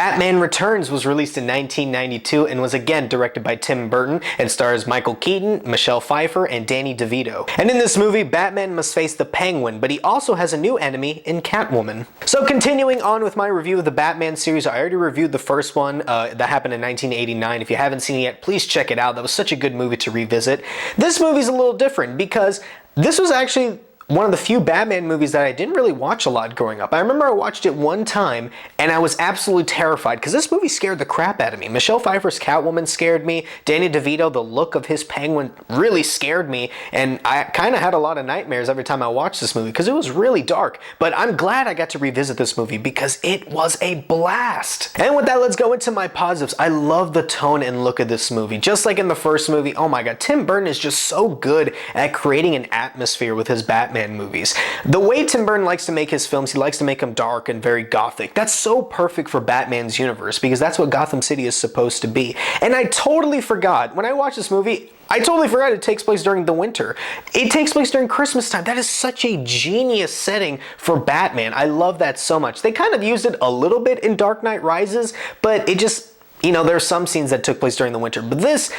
Batman Returns was released in 1992 and was again directed by Tim Burton and stars Michael Keaton, Michelle Pfeiffer, and Danny DeVito. And in this movie, Batman must face the Penguin, but he also has a new enemy in Catwoman. So continuing on with my review of the Batman series, I already reviewed the first one that happened in 1989. If you haven't seen it yet, please check it out. That was such a good movie to revisit. This movie's a little different because this was actually one of the few Batman movies that I didn't really watch a lot growing up. I remember I watched it one time and I was absolutely terrified because this movie scared the crap out of me. Michelle Pfeiffer's Catwoman scared me. Danny DeVito, the look of his Penguin really scared me, and I kind of had a lot of nightmares every time I watched this movie because it was really dark. But I'm glad I got to revisit this movie because it was a blast. And with that, let's go into my positives. I love the tone and look of this movie. Just like in the first movie, oh my god, Tim Burton is just so good at creating an atmosphere with his Batman movies. The way Tim Burton likes to make his films, he likes to make them dark and very gothic. That's so perfect for Batman's universe because that's what Gotham City is supposed to be. And I totally forgot, when I watched this movie, I totally forgot it takes place during the winter. It takes place during Christmas time. That is such a genius setting for Batman. I love that so much. They kind of used it a little bit in Dark Knight Rises, but it just, you know, there are some scenes that took place during the winter. But this,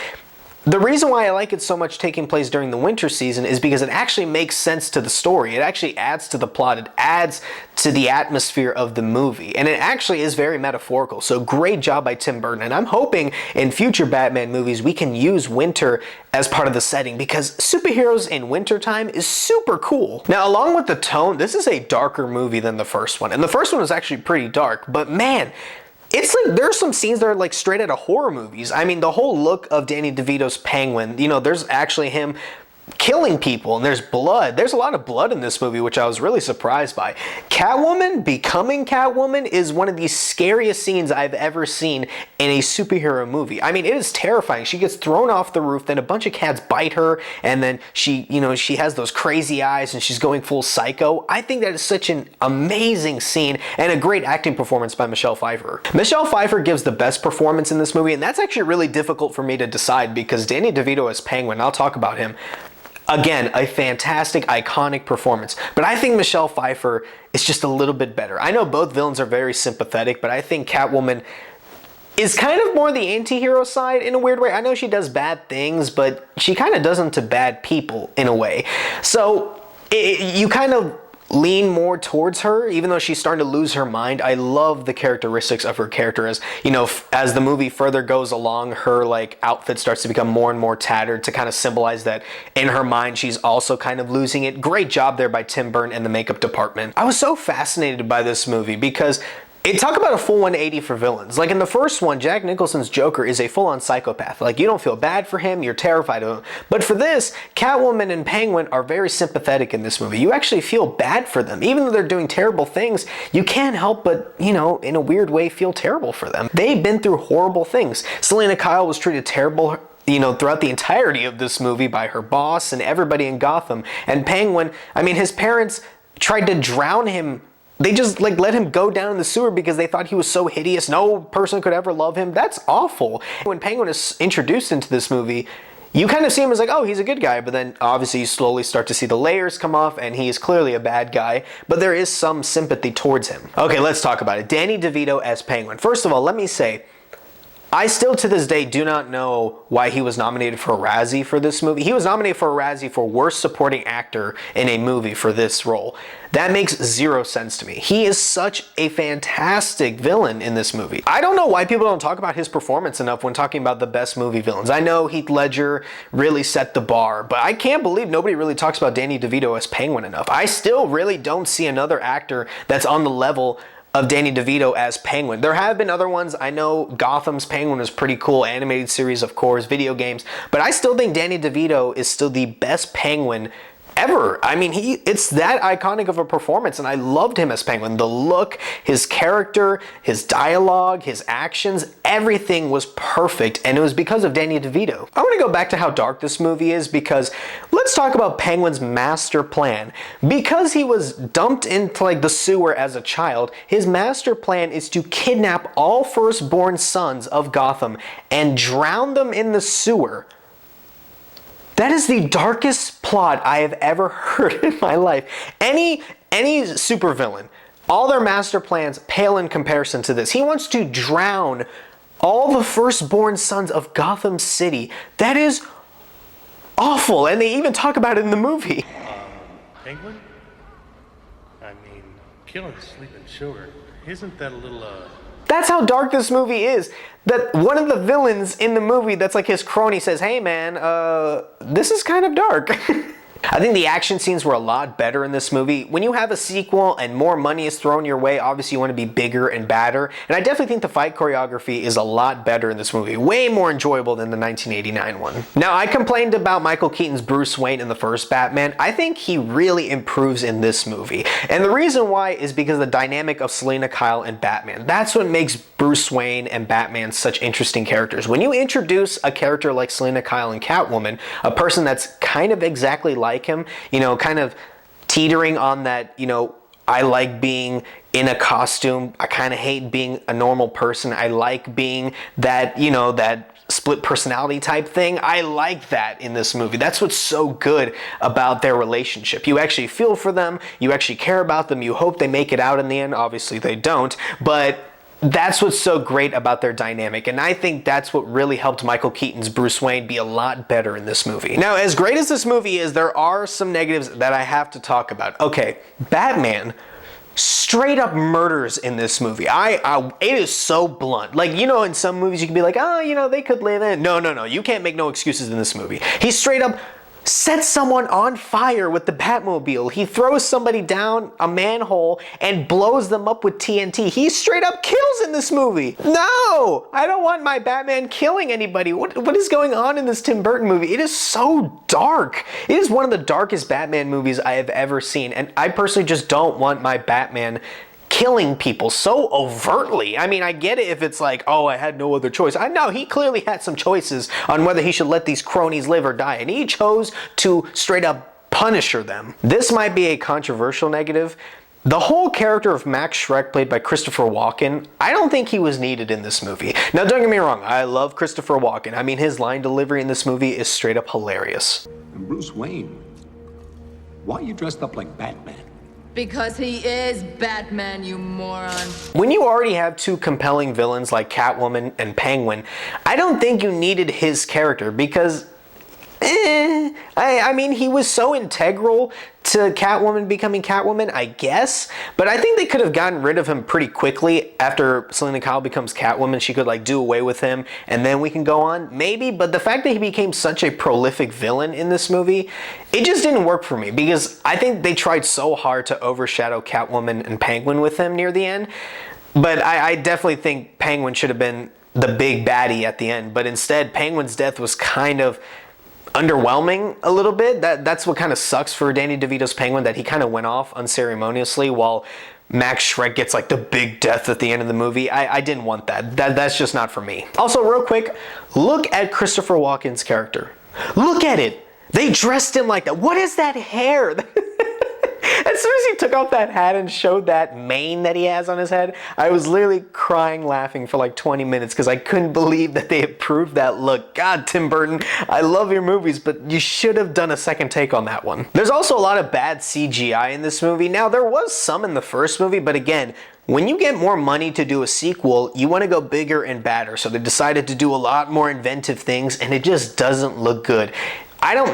the reason why I like it so much taking place during the winter season is because it actually makes sense to the story. It actually adds to the plot. It adds to the atmosphere of the movie. And it actually is very metaphorical. So great job by Tim Burton. And I'm hoping in future Batman movies we can use winter as part of the setting because superheroes in wintertime is super cool. Now, along with the tone, this is a darker movie than the first one. And the first one was actually pretty dark, but man, it's like there are some scenes that are like straight out of horror movies. I mean, the whole look of Danny DeVito's Penguin, you know, there's actually him killing people and there's blood. There's a lot of blood in this movie, which I was really surprised by. Catwoman becoming Catwoman is one of the scariest scenes I've ever seen in a superhero movie. I mean, it is terrifying. She gets thrown off the roof, then a bunch of cats bite her, and then she, you know, she has those crazy eyes and she's going full psycho. I think that is such an amazing scene and a great acting performance by Michelle Pfeiffer. Michelle Pfeiffer gives the best performance in this movie, and that's actually really difficult for me to decide because Danny DeVito as Penguin, I'll talk about him. Again, a fantastic, iconic performance. But I think Michelle Pfeiffer is just a little bit better. I know both villains are very sympathetic, but I think Catwoman is kind of more the anti-hero side in a weird way. I know she does bad things, but she kind of does them to bad people in a way. So you kind of lean more towards her, even though she's starting to lose her mind. I love the characteristics of her character as, you know, as the movie further goes along, her like outfit starts to become more and more tattered to kind of symbolize that in her mind she's also kind of losing it. Great job there by Tim Burton and the makeup department. I was so fascinated by this movie because talk about a full 180 for villains. Like in the first one, Jack Nicholson's Joker is a full-on psychopath. Like you don't feel bad for him, you're terrified of him. But for this, Catwoman and Penguin are very sympathetic in this movie. You actually feel bad for them. Even though they're doing terrible things, you can't help but, you know, in a weird way feel terrible for them. They've been through horrible things. Selena Kyle was treated terrible, you know, throughout the entirety of this movie by her boss and everybody in Gotham. And Penguin, I mean, his parents tried to drown him. They just like let him go down in the sewer because they thought he was so hideous. No person could ever love him. That's awful. When Penguin is introduced into this movie, you kind of see him as like, oh, he's a good guy. But then obviously you slowly start to see the layers come off and he is clearly a bad guy. But there is some sympathy towards him. Okay, let's talk about it. Danny DeVito as Penguin. First of all, let me say, I still to this day do not know why he was nominated for a Razzie for this movie. He was nominated for a Razzie for Worst Supporting Actor in a Movie for this role. That makes zero sense to me. He is such a fantastic villain in this movie. I don't know why people don't talk about his performance enough when talking about the best movie villains. I know Heath Ledger really set the bar, but I can't believe nobody really talks about Danny DeVito as Penguin enough. I still really don't see another actor that's on the level of Danny DeVito as Penguin. There have been other ones. I know Gotham's Penguin is pretty cool, animated series of course, video games, but I still think Danny DeVito is still the best Penguin ever. I mean, it's that iconic of a performance, and I loved him as Penguin. The look, his character, his dialogue, his actions, everything was perfect, and it was because of Danny DeVito. I want to go back to how dark this movie is because let's talk about Penguin's master plan. Because he was dumped into like the sewer as a child, his master plan is to kidnap all firstborn sons of Gotham and drown them in the sewer. That is the darkest plot I have ever heard in my life. Any supervillain, All their master plans pale in comparison to this. He wants to drown all the firstborn sons of Gotham City. That is awful, and they even talk about it in the movie. Penguin? I mean, killing sleeping children. Isn't that a little, That's how dark this movie is. That one of the villains in the movie that's like his crony says, hey man, this is kind of dark. I think the action scenes were a lot better in this movie. When you have a sequel and more money is thrown your way, obviously you want to be bigger and badder. And I definitely think the fight choreography is a lot better in this movie. Way more enjoyable than the 1989 one. Now, I complained about Michael Keaton's Bruce Wayne in the first Batman. I think he really improves in this movie. And the reason why is because of the dynamic of Selina Kyle and Batman. That's what makes Bruce Wayne and Batman such interesting characters. When you introduce a character like Selina Kyle and Catwoman, a person that's kind of exactly like him, you know, kind of teetering on that, you know, I like being in a costume, I kind of hate being a normal person, I like being that, you know, that split personality type thing. I like that in this movie. That's what's so good about their relationship. You actually feel for them, you actually care about them, you hope they make it out in the end. Obviously they don't, but that's what's so great about their dynamic, and I think that's what really helped Michael Keaton's Bruce Wayne be a lot better in this movie. Now, as great as this movie is, there are some negatives that I have to talk about. Okay, Batman straight up murders in this movie. It is so blunt. Like, you know, in some movies you can be like, oh, you know, they could live in. No, you can't make no excuses in this movie. He straight up sets someone on fire with the Batmobile. He throws somebody down a manhole and blows them up with TNT. He straight up kills in this movie. No! I don't want my Batman killing anybody. What is going on in this Tim Burton movie? It is so dark. It is one of the darkest Batman movies I have ever seen, and I personally just don't want my Batman killing people so overtly. I mean, I get it if it's like, oh, I had no other choice. I know he clearly had some choices on whether he should let these cronies live or die, and he chose to straight up Punisher them. This might be a controversial negative. The whole character of Max Schreck, played by Christopher Walken, I don't think he was needed in this movie. Now, don't get me wrong, I love Christopher Walken. I mean, his line delivery in this movie is straight up hilarious. And Bruce Wayne, why are you dressed up like Batman? Because he is Batman, you moron. When you already have two compelling villains like Catwoman and Penguin, I don't think you needed his character because I mean, he was so integral to Catwoman becoming Catwoman, I guess, but I think they could have gotten rid of him pretty quickly after Selina Kyle becomes Catwoman. She could like do away with him and then we can go on, maybe, but the fact that he became such a prolific villain in this movie, it just didn't work for me because I think they tried so hard to overshadow Catwoman and Penguin with him near the end, but I definitely think Penguin should have been the big baddie at the end, but instead Penguin's death was kind of underwhelming a little bit. That's what kind of sucks for Danny DeVito's Penguin, that he kind of went off unceremoniously while Max Schreck gets like the big death at the end of the movie. I didn't want that. That's just not for me. Also, real quick, look at Christopher Walken's character. Look at it. They dressed him like that. What is that hair? As soon as he took off that hat and showed that mane that he has on his head, I was literally crying laughing for like 20 minutes because I couldn't believe that they approved that look. God, Tim Burton, I love your movies, but you should have done a second take on that one. There's also a lot of bad CGI in this movie. Now, there was some in the first movie, but again, when you get more money to do a sequel, you want to go bigger and badder. So they decided to do a lot more inventive things, and it just doesn't look good.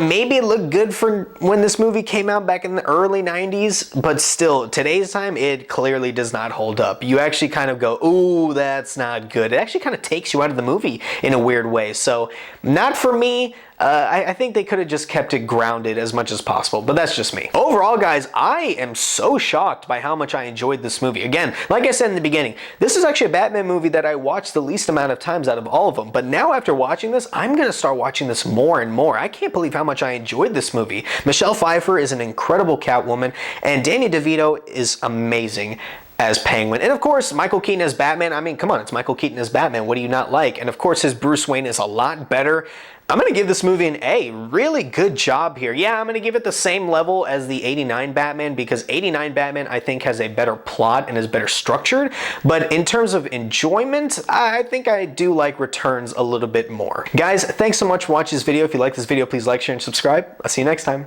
Maybe it looked good for when this movie came out back in the early 90s, but still, today's time, it clearly does not hold up. You actually kind of go, ooh, that's not good. It actually kind of takes you out of the movie in a weird way. So, not for me. I think they could have just kept it grounded as much as possible, but that's just me. Overall, guys, I am so shocked by how much I enjoyed this movie. Again, like I said in the beginning, this is actually a Batman movie that I watched the least amount of times out of all of them, but now after watching this, I'm gonna start watching this more and more. I can't believe how much I enjoyed this movie. Michelle Pfeiffer is an incredible Catwoman, and Danny DeVito is amazing as Penguin. And of course, Michael Keaton as Batman. I mean, come on, it's Michael Keaton as Batman. What do you not like? And of course, his Bruce Wayne is a lot better. I'm gonna give this movie an A. Really good job here. Yeah, I'm gonna give it the same level as the 89 Batman because 89 Batman I think has a better plot and is better structured. But in terms of enjoyment, I think I do like Returns a little bit more. Guys, thanks so much for watching this video. If you like this video, please like, share, and subscribe. I'll see you next time.